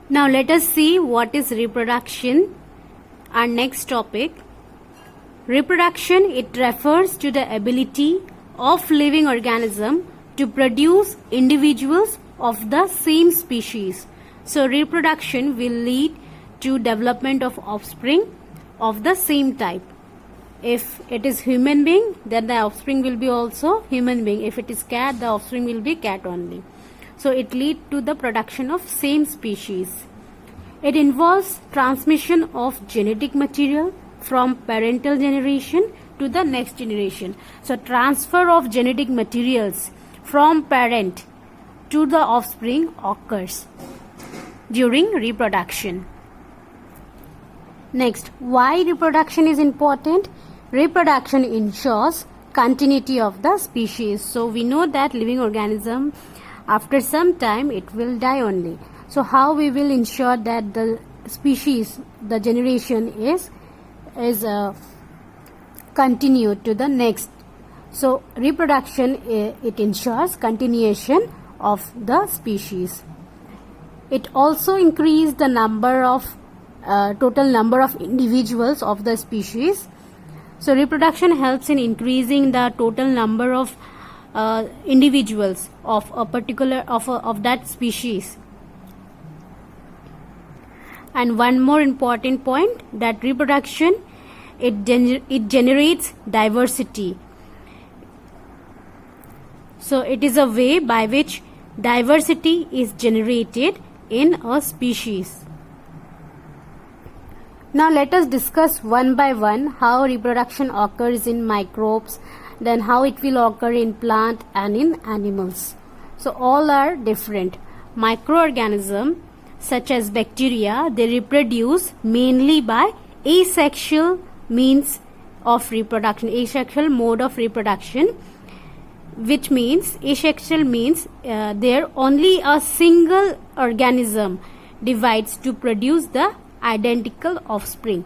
Now let us see what is reproduction. Our next topic. Reproduction, it refers to the ability of living organism to produce individuals of the same species. So reproduction will lead to development of offspring of the same type. If it is human being, then the offspring will be also human being. If it is cat, the offspring will be cat only. So it leads to the production of same species. It involves transmission of genetic material from parental generation to the next generation. So transfer of genetic materials from parent to the offspring occurs during reproduction. Next, why reproduction is important? Reproduction ensures continuity of the species. So we know that living organism, after some time it will die only. So how we will ensure that the species, the generation is continued to the next? So reproduction, it ensures continuation of the species. It also increases the number of total number of individuals of the species. So reproduction helps in increasing the total number of individuals of a particular of that species. And one more important point, that reproduction, it generates diversity. So it is a way by which diversity is generated in a species. Now let us discuss one by one how reproduction occurs in microbes, then how it will occur in plant and in animals. So all are different. Microorganisms such as bacteria, they reproduce mainly by asexual means of reproduction, asexual mode of reproduction, which means asexual means there only a single organism divides to produce the identical offspring.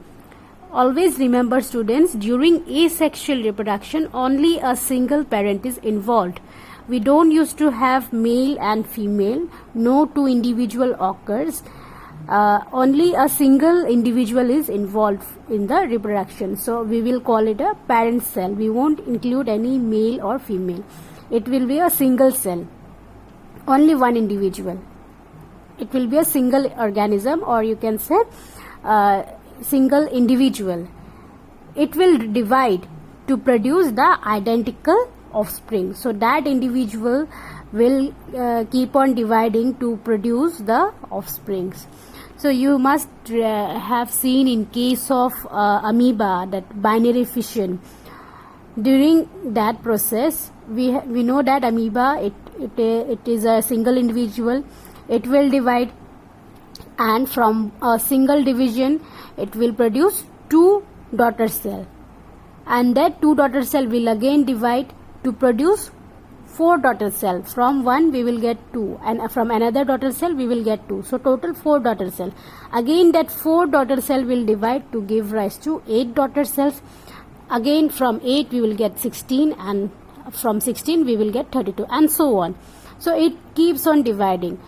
Always remember students, during asexual reproduction only a single parent is involved. We don't used to have male and female, no two individual occurs. Only a single individual is involved in the reproduction. So we will call it a parent cell. We won't include any male or female. It will be a single cell, only one individual. It will be a single organism, or you can say single individual. It will divide to produce the identical offspring. So that individual will keep on dividing to produce the offsprings. So you must have seen in case of amoeba, that binary fission. During that process, we know that amoeba, it is a single individual. It will divide, and from a single division it will produce two daughter cell, and that two daughter cell will again divide to produce four daughter cell. From one we will get two, and from another daughter cell we will get two. So total four daughter cell. Again that four daughter cell will divide to give rise to eight daughter cells. Again from 8 we will get 16, and from 16 we will get 32, and so on. So it keeps on dividing.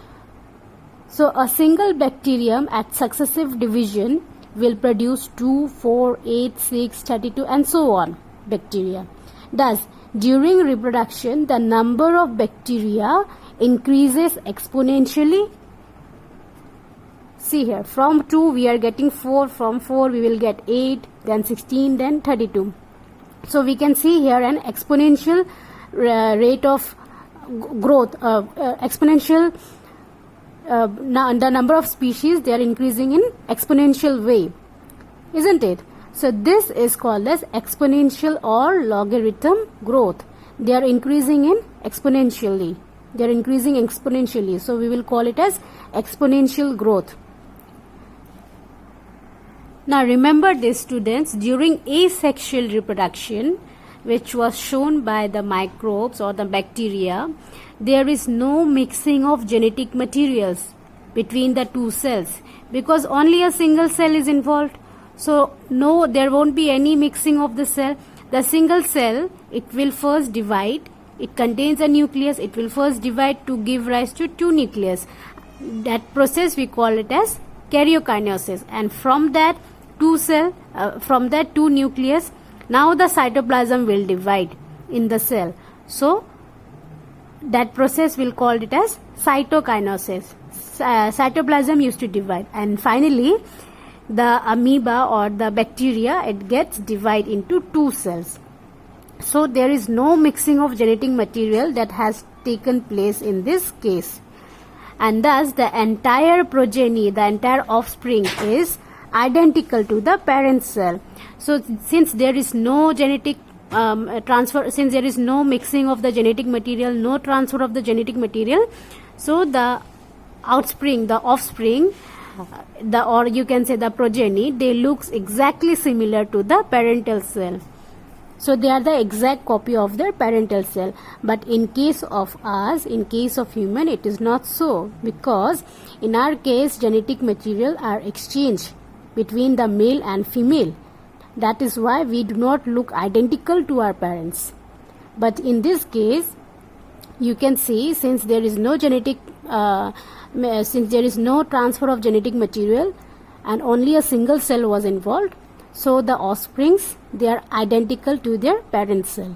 So a single bacterium at successive division will produce 2, 4, 8, 6, 32, and so on bacteria. Thus, during reproduction, the number of bacteria increases exponentially. See here, from 2 we are getting 4, from 4 we will get 8, then 16, then 32. So we can see here an exponential rate of growth, exponential. Now the number of species, they are increasing in exponential way, isn't it? So this is called as exponential or logarithm growth. They are increasing in exponentially. They are increasing exponentially. So we will call it as exponential growth. Now remember this students, during asexual reproduction, which was shown by the microbes or the bacteria, there is no mixing of genetic materials between the two cells, because only a single cell is involved. So no, there won't be any mixing of the cell. The single cell, it will first divide. It contains a nucleus. It will first divide to give rise to two nucleus. That process we call it as karyokinesis, and from that two nucleus, now the cytoplasm will divide in the cell. So that process will call it as cytokinesis. Cytoplasm used to divide, and finally the amoeba or the bacteria, it gets divided into two cells. So there is no mixing of genetic material that has taken place in this case, and thus the entire progeny, the entire offspring is identical to the parent cell. So since there is no genetic transfer, since there is no mixing of the genetic material, no transfer of the genetic material, so the offspring, or you can say the progeny, they looks exactly similar to the parental cell. So they are the exact copy of their parental cell. But in case of us, in case of human, it is not so, because in our case genetic material are exchanged between the male and female. That is why we do not look identical to our parents. But in this case, you can see, since there is no since there is no transfer of genetic material and only a single cell was involved, so the offsprings, they are identical to their parent cell.